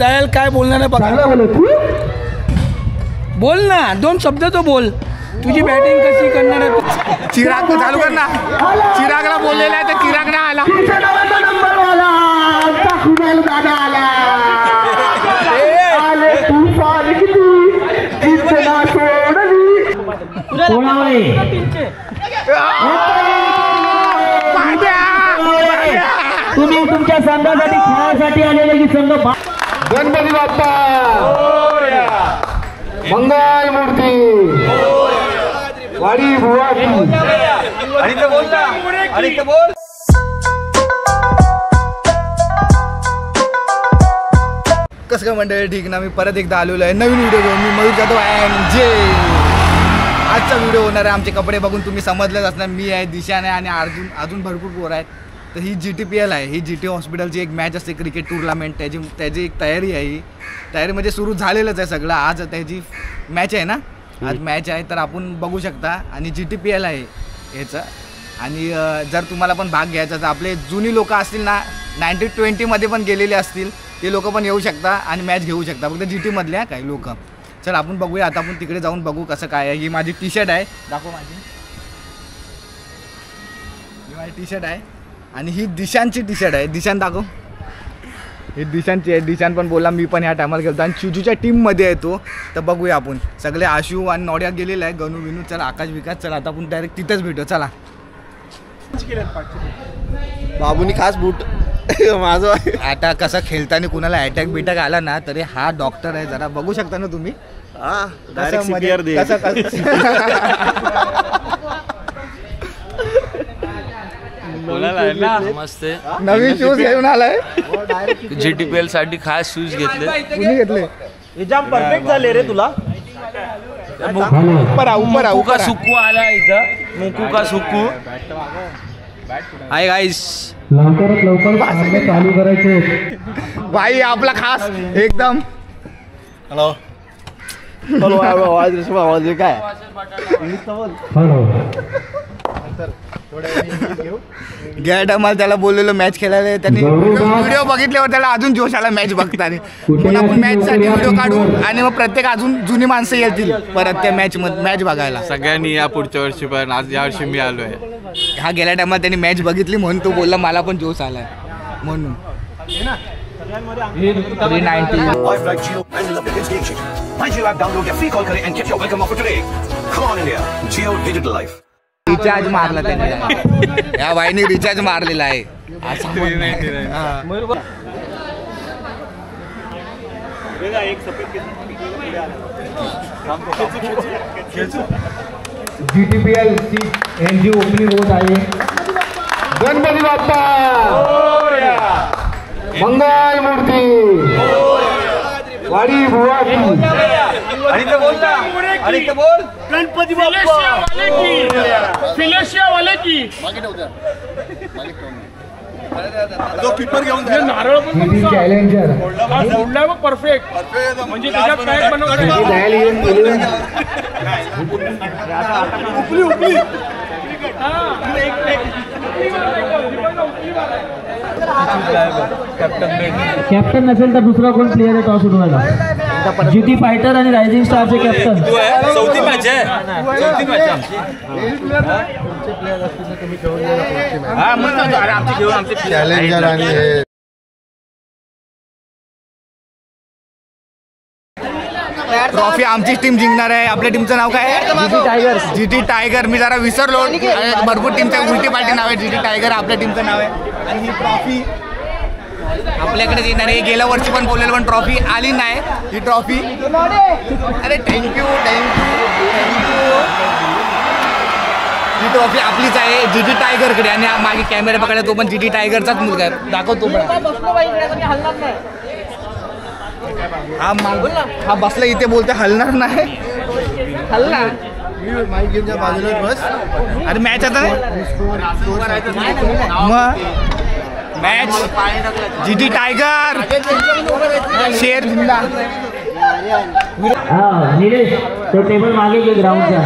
दयाल काय बोलणार आहे बघा. बोल ना, 2 शब्द तो बोल. तुझी बॅटिंग कशी करणार आहे? चिराग चालू कर ना. चिरागला बोललेला आहे तर चिराग ना आला. तुम्ही तुमच्या संघासाठी खेळासाठी आलेले की संघ गणपती बाप्पा मंगल मूर्ती वाडी भुवा कसं काय मंडळी, ठीक ना. मी परत एकदा आलेलो आहे नवीन व्हिडिओ घेऊन. मी मयूर जाधव जे आजचा व्हिडिओ होणार आहे. आमचे कपडे बघून तुम्ही समजलेच असणार. मी आहे, दिशाने आणि अजून भरपूर पोरं आहेत. तर ही GTPL आहे. ही GT हॉस्पिटलची एक मॅच असते, क्रिकेट टुर्नामेंट. त्याची एक तयारी आहे. ही तयारी म्हणजे सुरू झालेलंच आहे सगळं. आज त्याची मॅच आहे ना, आज मॅच आहे. तर आपण बघू शकता. आणि GTPL आहे ह्याचं. आणि जर तुम्हाला पण भाग घ्यायचा तर आपले जुनी लोक असतील ना, 1920मध्ये पण गेलेले असतील, ते लोक पण येऊ शकता आणि मॅच घेऊ शकता. फक्त GT मधल्या काही लोक. चल आपण बघूया. आता आपण तिकडे जाऊन बघू कसं काय आहे. ही माझी टी-शर्ट आहे, दाखव माझी. ही माझी टी-शर्ट आहे आणि ही दिशांची टी-शर्ट आहे. दिशान दाखव. ही दिशांची आहे. दिशान पण बोलला मी पण ह्या टायमाला गेलो आणि चिजूच्या टीममध्ये येतो. तर बघूया आपण. सगळे आशू आणि नॉड्यात गेलेलं आहे, गणू विनू. चला आकाश विकास. चला आता आपण डायरेक्ट तिथंच भेटू. चला. बाबूनी खास बूट माझं. आता कसं खेळताना कुणाला अटॅक बिटॅक आला ना, तरी हा डॉक्टर आहे. जरा बघू शकता ना तुम्ही. नमस्ते. नवीन शूज घेऊन आलाय. GTPL साठी खास शूज घेतले. कुणी घेतले? हे जाम परफेक्ट झाले रे तुला. मुकू का सुक्कू आला इथं. मुकू का सुक्कू. Hi guys. लवकरात लवकर चालू करायचे. भाई आपला खास एकदम. हॅलो आवाज आवाज काय. घ्या टायमाला त्याला बोललेलो मॅच खेळायला. त्यांनी व्हिडिओ बघितल्यावर त्याला अजून जोश आला मॅच बघताना. म्हणून आपण मॅचसाठी व्हिडिओ काढू आणि मग प्रत्येक अजून जुनी माणसं येतील परत त्या मॅच बघायला. सगळ्यांनी या पुढच्या वर्षी पण. आज या वर्षी मी आलोय. हा गेल्या टायमाला त्यांनी मॅच बघितली म्हणून तो बोलला मला पण जोश आलाय म्हणून. 390. रिचार्ज मारला त्याने. या बाईने रिचार्ज मारलेला आहे. GTPL ची एनजी ओपनिंग होत आहे. गणपती बाप्पा मंगल मूर्ती वाडी भुवा गणपती वाले की नारळ पण चॅलेंजर फोडला बघ परफेक्ट. म्हणजे त्याच्यात काय बनवलं. कॅप्टन नसेल तर दुसरा कोण प्लेअर आहे टॉस उडवायला. GT फायटर आणि रायझिंग स्टारचे कॅप्टन. चौथी मॅच आहे. चौथी मॅच आमची. आमची चॅलेंजर आणि ट्रॉफी आमची टीम जिंकणार आहे. आपल्या टीमचं नाव काय आहे? GT tiger. मी जरा विसरलो. भरपूर टीमच्या उलटी पालटी नाव आहे. GT टायगर आपल्या टीमचं नाव आहे. आणि ही ट्रॉफी आपल्याकडे येणार आहे. गेल्या वर्षी पण बोललेलं पण ट्रॉफी आली नाही. ही ट्रॉफी अरे थँक्यू. ही ट्रॉफी आपलीच आहे GT टायगरकडे. आणि मागे कॅमेरा पकडला तो पण GT टायगरचाच मुलगा आहे. दाखवतो हा बसला इथे बोलते हलणार नाही. हलणार बाजूला बस. अरे मॅच आता मग मॅच GT टायगर शेर जिंदा. निलेश तो टेबल मागे घे ग्राउंडचा.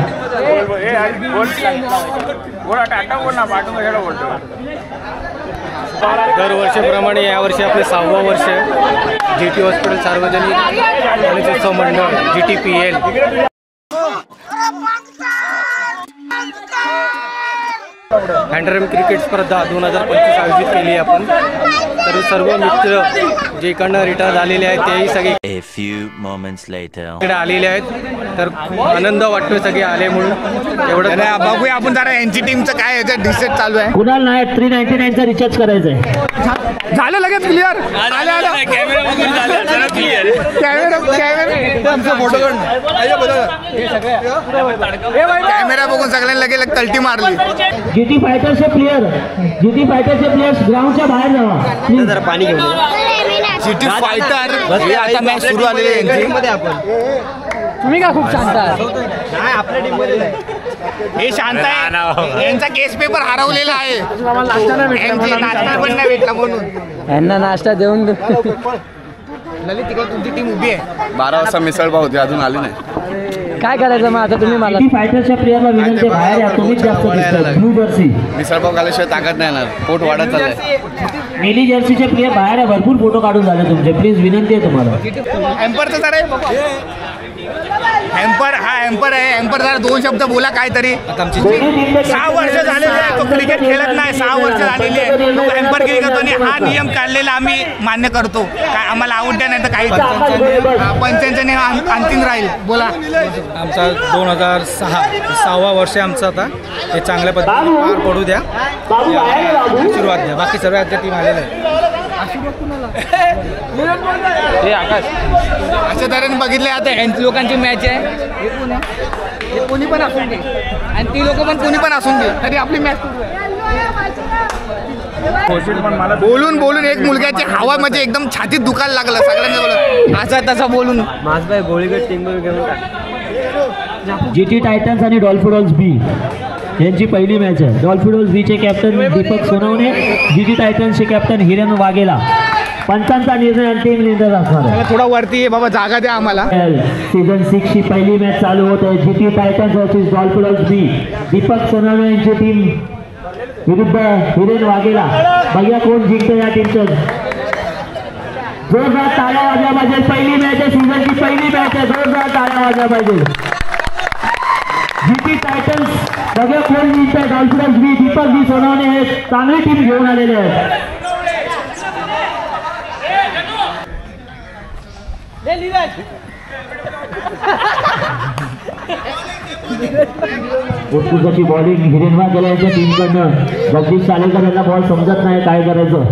दरवर्षीप्रमाणे यावर्षी आपले 6वं वर्ष. GT हॉस्पिटल सार्वजनिक गणेशोत्सव मंडळ GTPL हँडरम क्रिकेट स्पर्धा 2025 आयोजित केली आहे आपण. तर सर्व मित्र जे इकडनं रिटायर झालेले आहेत तेही सगळे A few moments later. इकडे आलेले आहेत. तर खूप आनंद वाटतोय सगळे आले म्हणून. एवढं बघूया आपण जरा यांची टीमचं काय याच्यात डिसाईड चालू आहे. कुणाल नायक 399चा रिचार्ज करायचा आहे. झालं लगेच क्लिअर. कॅमेरा बघून सगळ्यांना लगेच कल्टी मारली. GT फायटरचे प्लेयर्स ग्राउंडच्या बाहेर जावा. जरा पाणी घेऊन GT फायटर हे आता मॅच सुरू आलेली आहे यांची. तुम्ही का खूप शांत आहात? हे शांत आहे. यांचा केस पेपर हरवलेला आहे. यांची नाश्ता पण नाही भेटला म्हणून. यांना नाश्ता देऊन ललित तिकडे तुमची टीम उभी आहे. 12 वाजता मिसळपाव होती अजून आली नाही. काय करायचं मग आता तुम्ही मला? GT फायटरच्या प्लेयरला विनंती बाहेर या. तुम्हीच जास्त दिसतात. ब्लू जर्सी मिसळपाव खाल्याशिवाय ताकद नाही येणार. पोट वाढत चाललंय. नीली जर्सीचे प्लेयर बाहेर आहे. भरपूर फोटो काढून झाले तुमचे. प्लीज विनंती आहे तुम्हाला. हॅम्परचं जरा हॅम्पर आहे. हॅम्पर जरा 2 शब्द बोला काहीतरी. 6 वर्ष झालेले आहे तो क्रिकेट खेळत नाही. 6 वर्ष झालेली आहे तो हॅम्परगिरी करतो आणि हा नियम काढलेला आम्ही मान्य करतो. काय आम्हाला आवडतं नाही तर काही पंचांचा नियम अंतिम राहील. बोला. आमचा 2006वा वर्ष आहे आमचं. आता हे चांगल्या पद्धतीने पार पडू द्या. सुरुवात द्या. बाकी सर्व आमच्या टीम आलेल्या आहे. अशा तऱ्हेने बघितले आता यांची लोकांची मॅच आहे. हे कोण आहे? हे कोणी पण असून दे आणि ती लोक पण कोणी पण असून दे तरी आपली मॅच बोलून बोलून एक मुलग्याची हवा म्हणजे एकदम छातीत दुखायला लागलं. सगळ्यांना बोलून असा तसा बोलून माझबाई गोळीगड टीम घेऊन GT टायटन्स आणि डॉल्फिडॉल्स बी यांची पहिली मॅच आहे. डॉल्फिडॉल्स बीचे कॅप्टन दीपक सोनवणे, GT टायटन्सचे कॅप्टन हिरेन वाघेला. पंचांचा निर्णय अंतिम निर्णय असणार आहे. थोडा वरती आहे बाबा, जागा द्या आम्हाला. सीझन 6 ची पहिली मॅच चालू होत आहे. GT टायटन्स वर्सेस डॉल्फिडॉल्स बी. दीपक सोनवणे यांची टीम विरुद्ध हिरेन वाघेला. बघूया कोण जिंकतं या टीमचं. जोरदार टाळ्या वाजल्या पाहिजे. पहिली मॅच आहे, सीझनची पहिली मॅच आहे. जोरदार टाळ्या वाजल्या पाहिजे. GT टायटन्स बघा कोण जिंकतंय. डॉल्फिडॉल्स बी. दीपक बी सोनवणे हे चांगली टीम घेऊन आलेले आहेत. उत्कृष्टाची बॉलिंग हिरेन वाघेला यांच्या टीमकडनं. जगदीश सालेकर यांना बॉल समजत नाही काय करायचं.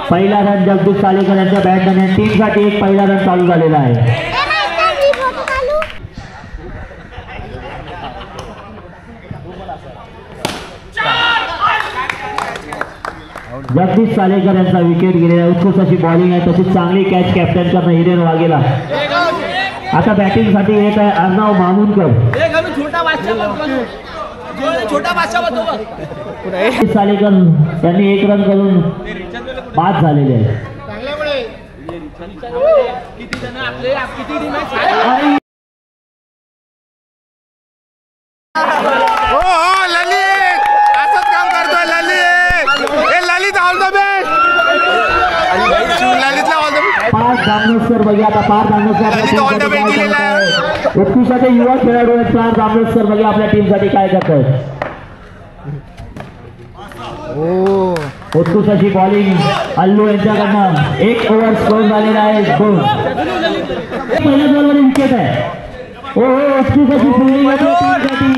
पहिला रन जगदीश सालेकर यांच्या बॅटने. टीमसाठी एक पहिला रन चालू झालेला आहे. जगदीश सालेकर यांचा विकेट गेलेला. उत्कृष्ट अशी बॉलिंग आहे. तशीच चांगली कॅच कॅप्टन करणं हिरेन वाघेला. आता बॅटिंग साठी येत आहे अर्णव मामुनकर. सालेकर यांनी 1 रन करून बाद झालेले आहे. ललित असंच काम करतोय. Lalit all the best. ललितला ऑल द बेस्ट. पाच दामोदर बघा आता. पार उत्कृष्ट युवा खेळाडू आहेत. पार दामोदर बघा आपल्या टीमसाठी काय करतात. उत्कृष्ट अशी बॉलिंग अल्लू यांच्याकडनं. 1 ओव्हर स्कोर झालेला आहे. 2 पहिल्या बॉलवर विकेट आहे. उत्कृष्ट अशी फिल्डिंग आपल्या टीमसाठी.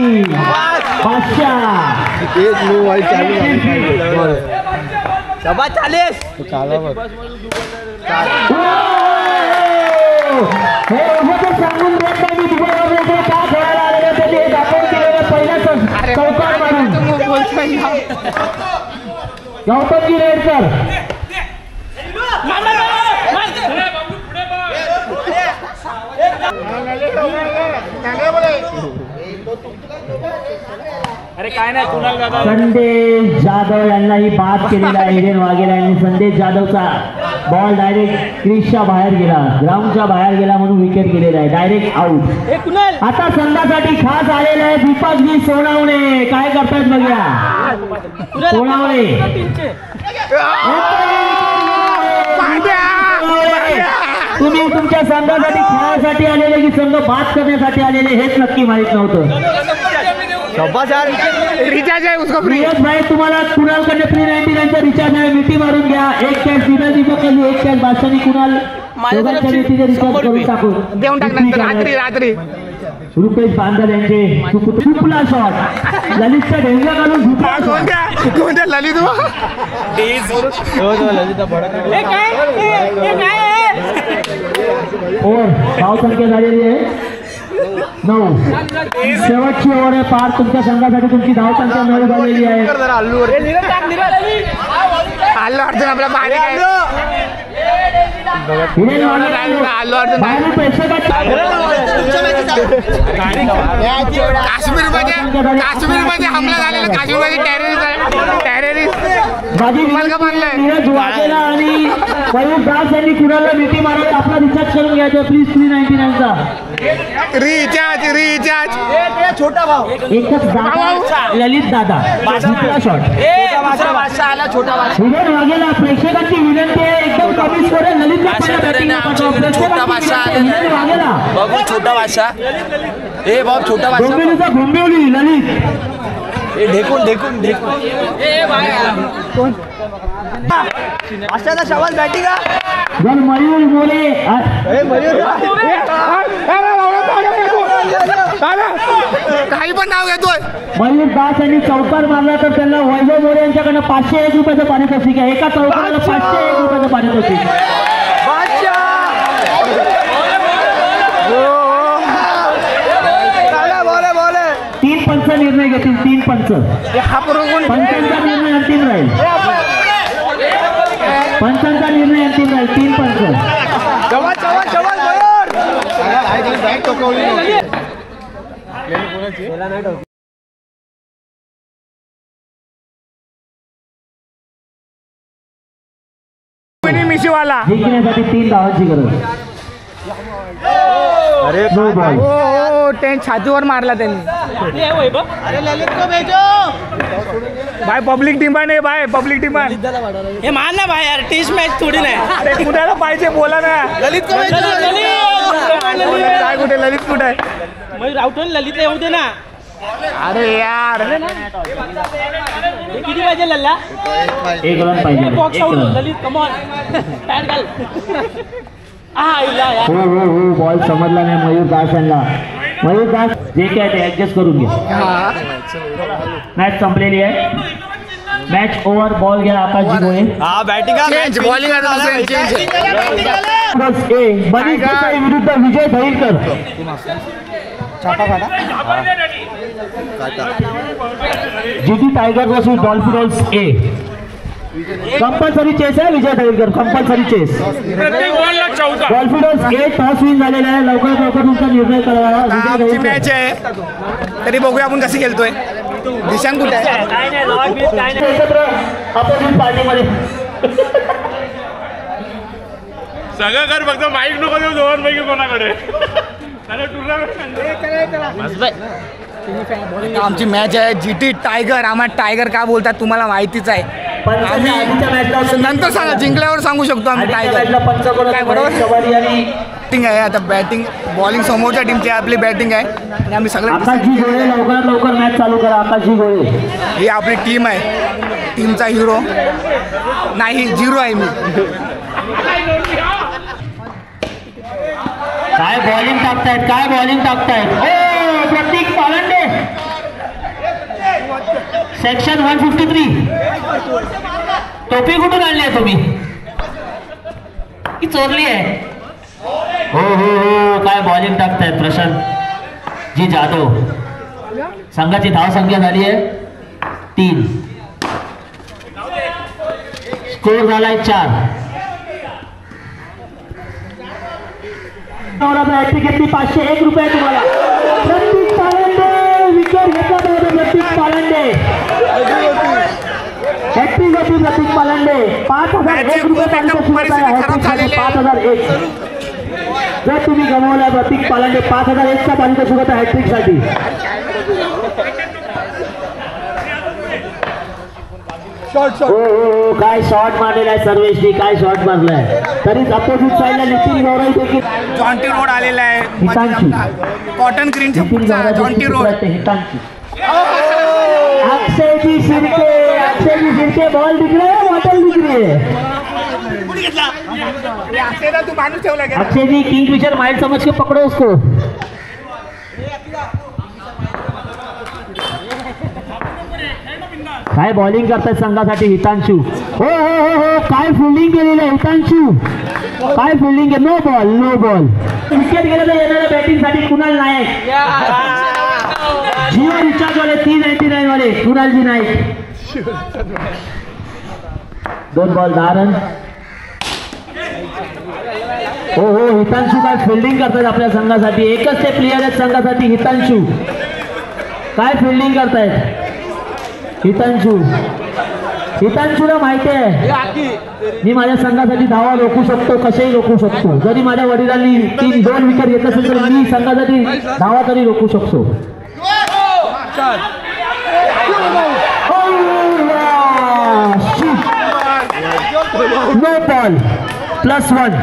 सांगून देत नाही मी का खेळायला आलेलं ते दाखवून केलेलं पहिल्याच चौकार मारून. गौतमजी रेडकर संदेश जाधव यांनाही बाद केलेला आहे हिरेन वाघेला यांनी. संदेश जाधवचा बॉल डायरेक्ट क्रीजच्या बाहेर गेला, ग्राउंडच्या बाहेर गेला म्हणून विकेट गेलेला आहे, डायरेक्ट आउट. आता संघासाठी खास आलेला आहे दीपकजी सोनावणे. काय करतायत बघूया सोनावणे. तुम्ही तुमच्या संघासाठी खेळासाठी आलेले की संघ बाद करण्यासाठी आलेले हेच नक्की माहित नव्हतं. रिचार्ज आहे उसको फ्री. भाई तुम्हाला कुणालकडे 399चा रिचार्ज आहे, मिठी मारून घ्या. एक कॅश दीपकनी, एक कॅश बादशाहनी. कुणाल रिचार्ज करून टाकू देऊन टाकणार रात्री. रुपेश बांदल यांचे झुपला शॉट, ललितचा ढेंगा घालून झुपला. कोणत्या ललित ओव्हर धाव संख्या झालेली आहे 9. शेवटची ओव्हर आहे पार. तुमच्या संघासाठी तुमची धाव संख्या 9 झालेली आहे. अल्लू अर्जुन आपला बाहेर काश्मीरमध्ये हमला झालेला. काश्मीरमध्ये टेररिस्ट मुलगा मारलाय. नीरज वाघेला आणि मयूर दास यांनी कुणाला मिठी मारत आपला रिचार्ज करून घ्यायचा प्लीज. 399चा रिचार्ज छोटा भाऊ एकच दादा ललित दादा झुकला शॉट. हिरेन वाघेला प्रेक्षकांची विनंती आहे एकदम कमी स्कोर आहे. ललित छोटा बादशाह वाघेला बघू छोटा बादशाह. ए बाब छोटा बादशाह डोंबिवलीचा घोंबिवली ललित. ढेकून अशाचा सवाल बॅटिंग जर मयूर मोरे काही पण नाव घेतोय. मयूर दास यांनी चौकार मारला तर त्यांना वैभव मोरे यांच्याकडनं 501 रुपयाचं पारितोषिक आहे. एका चौकाराला 501 रुपयाचं पारितोषिक. 3 पंच निर्णय घेतील. 3 पंच. पंचांचा निर्णय अंतिम राहील. 3 पंच. मिशीवाला जिंकण्यासाठी 3 धावांची गरज. अरे छातीवर मारला त्यांनी. भाई पब्लिक डिमांड आहे. भाई पब्लिक डिमांड हे मान ना भाई यार. टेस्ट मॅच थोडी नाही. अरे कुणाला पाहिजे बोला ना. ललित काय कुठे ललित कुठे आहे. मग रावटून ललित येऊ दे ना. अरे यार किती पाहिजे लल्ला. 1 रन पाहिजे. बॉक्स आउट ललित कमॉन पॅड घाल. हो बॉल समजला नाही मयूर दास यांना. मयूर दास जे काय ते ऍडजस्ट करून घ्या. मॅच संपलेली आहे. Match over. बॉल घ्या आकाशजी गोळे. बॅटिंग बॉलिंग मनीष देसाई विरुद्ध Vijay Dhailkar. GT tiger versus डॉल्फिनोल्स ए. कंपल्सरी चेस आहे विजय धैलकर. Compulsory chase. डॉल्फिनोल्स ए टॉस विन झालेला आहे. लवकरात लवकर तुमचा निर्णय करा. मॅच आहे तरी बघूया आपण कशी खेळतोय. दिशांक कुठे आहे. एकत्र अपोजिट पार्टीमध्ये सगळं कर फक्त माईक नको देऊ दोघांपैकी कोणाकडे. आमची मॅच आहे जीटी टायगर. आम्हाला टायगर का बोलतात तुम्हाला माहितीच आहे. नंतर सांगा जिंकल्यावर सांगू शकतो आम्ही टायगर काय बरोबर. बॅटिंग आहे आता. बॅटिंग बॉलिंग समोरच्या टीमची आपली बॅटिंग आहे आणि आम्ही सगळे. आकाशजी गोळे लवकरात लवकर मॅच चालू करा. आकाशजी गोळे ही आपली टीम आहे. टीमचा हिरो नाही 0 आहे मी. काय बॉलिंग टाकतायत. ओ प्रतीक पालंडे सेक्शन 153. टोपी कुठून आणली आहे तुम्ही की चोरली आहे. हो काय बॉलिंग टाकतायत प्रशांत जी जाधव. संघाची धाव संख्या झाली आहे 3. स्कोर झालाय 4. घेतली 501 रुपये तुम्हाला. प्रतीक पालंडे विकेट घेतला प्रतीक पालंडे. पालंडे, हॅट्रिक होती प्रतीक पालंडे. 5,001 रुपये पारितोषिक आहे. 5,001 जर तुम्ही गमावलाय प्रतीक पालंडे 5,001चा पारितोषिक होता हॅट्रिक साठी. हो काय शॉट मारलेला आहे सर्वेशनी, काय शॉट मारलाय. तरीच अपोजिट साईडला नितीन गौरव देखील जॉन्टी रोड आलेला आहे. कॉटन ग्रीनच्या पुढचा जॉन्टी रोड. अक्षयजी शिर्के बॉल दिख रहा है, बॉटल दिख रही है. अक्षय जी किंगफिशर माइंड समझ के पकड़ो उसको. काय बॉलिंग करतायत संघासाठी हितांशू. हो हो हो हो काय फिल्डिंग केलेलं आहे हितांशू, काय फिल्डिंग आहे. नो बॉल विकेट गेलं तर येणाऱ्या बॅटिंग साठी कुणाल नायक. जिओ रिचार्ज वाले 399 वाले कुणालजी नाईक. 2 ball 10 run. हो हो हितांशू काय फिल्डिंग करतायत आपल्या संघासाठी. एकच ते प्लेयर आहेत संघासाठी हितांशू. काय फिल्डिंग करतायत हितांशूला माहिती आहे मी माझ्या संघासाठी धावा रोखू शकतो, कसेही रोखू शकतो. जरी माझ्या वडिलांनी 2 विकेट घेत असेल तर मी संघासाठी धावा तरी रोखू शकतो. No ball +1.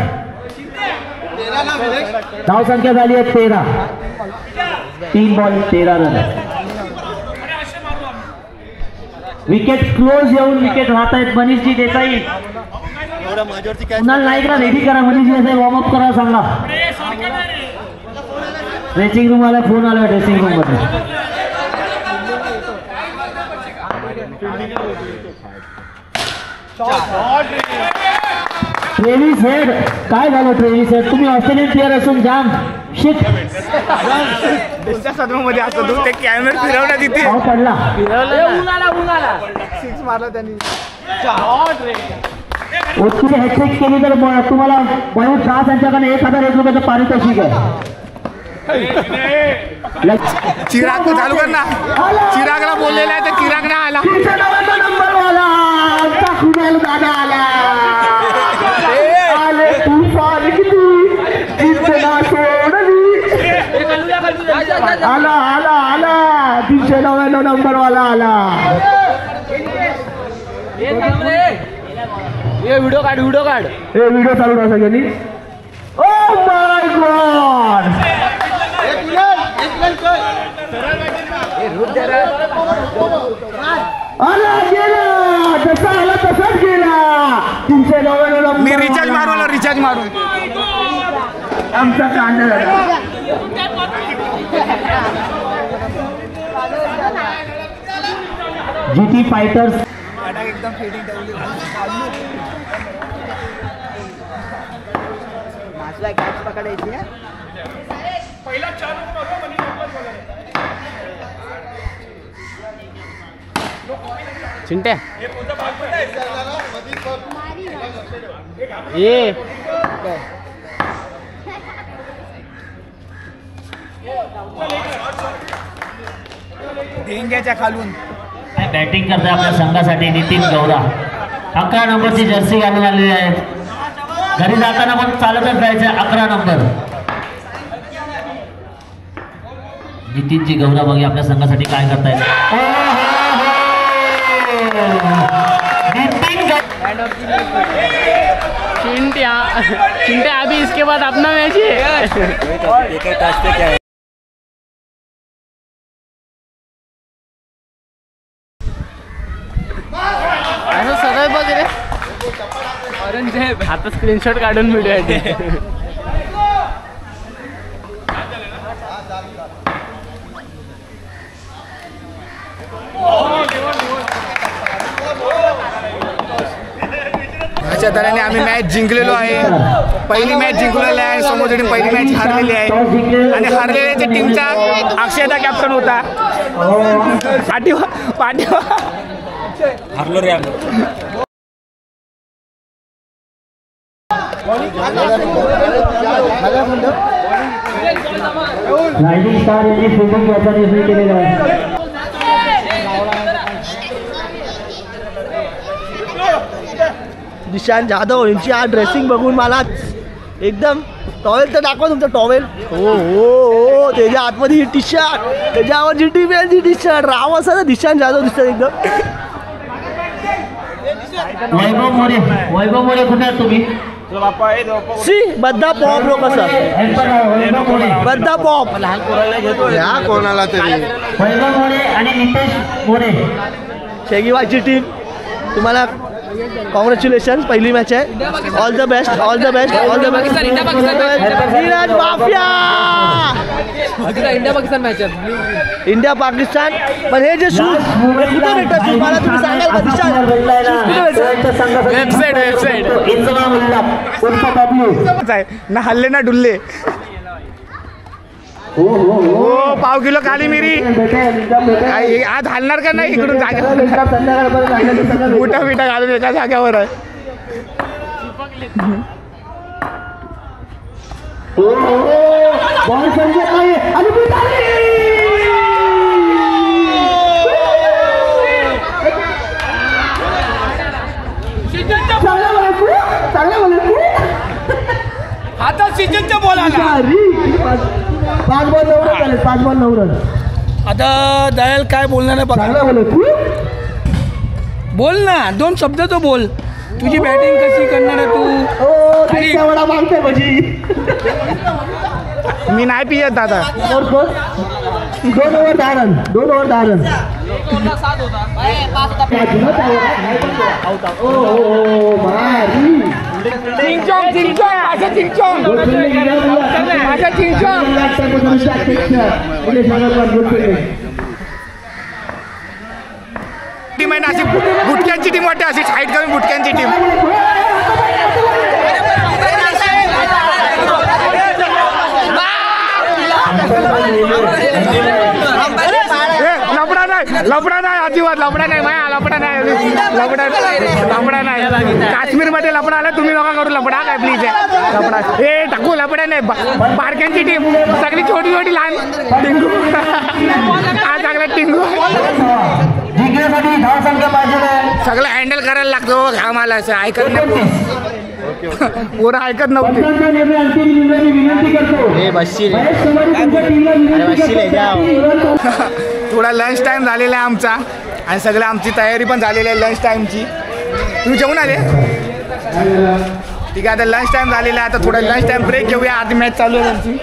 धाव संख्या झाली आहे 13. 3 बॉल 13 रन. विकेट क्लोज येऊन विकेट राहत आहेत. मनीषजी देसाई कुणाल नाईकला रेडी करा. मनीषजी देसाई वॉर्मअप करा सांगा. ड्रेसिंग रूम वाला फोन आला ड्रेसिंग रूम मध्ये. ट्रेव्हिस हेड काय झालं ट्रेव्हिस हेड. तुम्ही ऑस्ट्रेलियन प्लेअर असून जाम शिट मध्ये असतो तू ते कॅमेरा फिरवला तिथे पडला. सिक्स मारला त्यांनी. तुम्ही हॅट्रिक केली तर तुम्हाला मयूर शाह यांच्याकडे 1,001 रुपयाचं पारितोषिक आहे. चिराग चालू कर ना. चिरागला बोललेला आहे तर चिराग ना आला. नंबर वाला आमचा कुणाल दादा आला. आले तुफान किती दिसना सोडली. आला आला आला 399 नंबर वाला आला. व्हिडिओ काढ हे व्हिडिओ चालू राहा सगळ्यांनी. ओ माय गॉड आला गेला. जसा आला तसाच गेला. 399 मी रिचार्ज मारवला. रिचार्ज मारून आमचा कांदा झाला. जीटी फायटर्स एकदम फेडिंग ठेवली. पकडायची चिंट्या ये डेंग्याच्या खालून बॅटिंग करताय आपल्या संघासाठी नितीन गौरा. 11 नंबरची जर्सी घालून आलेली आहेत. घरी जाताना पण चालतच जायचं. 11 नंबर नितीनची गौरा बघी आपल्या संघासाठी काय करतायत. चिंट्या अभी इसके बाद अपना मैच है. असं सगळं बघ रे. आता स्क्रीनशॉट काढून व्हिडिओ आहे. अशा तऱ्हेने आम्ही मॅच जिंकलेलो आहे. पहिली मॅच जिंकलेली आहे. समोरची पहिली मॅच हारलेली आहे आणि हारलेल्या टीमचा अक्षयदा कॅप्टन होता. पाठीवा हारलो रे आम्ही. रायझिंग स्टार यांनी फिल्डिंग याचा निर्णय केलेला आहे. दिशांत जाधव यांची हा ड्रेसिंग बघून मला एकदम टॉवेल तर दाखवा तुमचं टॉवेल. हो हो त्याच्या आतमध्ये ही टी शर्ट त्याच्यावर GT बँडची टी शर्ट राव असं दिशांत जाधव दिसतात एकदम. वैभव मोरे कुठे आहात तुम्ही? बद्दा पॉप लोक असं बद्दा पॉप या कोणाला तरी वैभव मोरे आणि नितेश मोरे शेगीवाची टीम तुम्हाला कॉंग्रॅच्युलेशन. पहिली मॅच आहे. All the best all the best all the best. Neeraj mafia India Pakistan match आहे. इंडिया पाकिस्तान. पण हे जे शूज कुठे भेटतात मला तुम्ही सांगाल का दिशा ना हल्ले ना डुल्ले. हो पाव किलो काली मिरी आज हलणार का नाही इकडून जागा बुटा बिटा घालून एका जाग्यावर आहे. आता सीजनच्या बॉल आला. 5 बॉल 9 रन झाले. 5 बॉल 9 रन. आता दयाल काय बोलणार आहे बघा. बोल ना 2 शब्द तो बोल. तुझी बॅटिंग कशी करणार आहे तू? वडा मागते भजी. मी नाही पियत दादा. 2 ओव्हर 10 रन. 2 over 10 run. चिंचोंग चिंचोंग माझ्या चिंचोंग माझ्या चिंचोंग. टीम आहे ना अशी बुटक्यांची टीम वाटते. अशी हाईट कमी बुटक्यांची टीम. लफडा नाही अजिबात लफडा नाही माया. लफडा नाही लफडा नाही. काश्मीरमध्ये लफडा आला तुम्ही नका करू लफडा काय प्लीज आहे. लफडा हे टाकू लफडा नाही. बारक्यांची टीम सगळी छोटी छोटी लहान टिंगू हा चांगला टिंगू सगळं हँडल करायला लागतं. घामाला असं ऐकत नाही. पोरं ऐकत नव्हते. थोडा लंच टाइम झालेला आहे आमचा आणि सगळं आमची तयारी पण झालेली आहे लंच टाइमची. तुम्ही जेवून आले? ठीक आहे आता लंच टाइम झालेला आहे. आता थोडा लंच टाइम ब्रेक घेऊया. आधी मॅच चालू आहे त्यांची.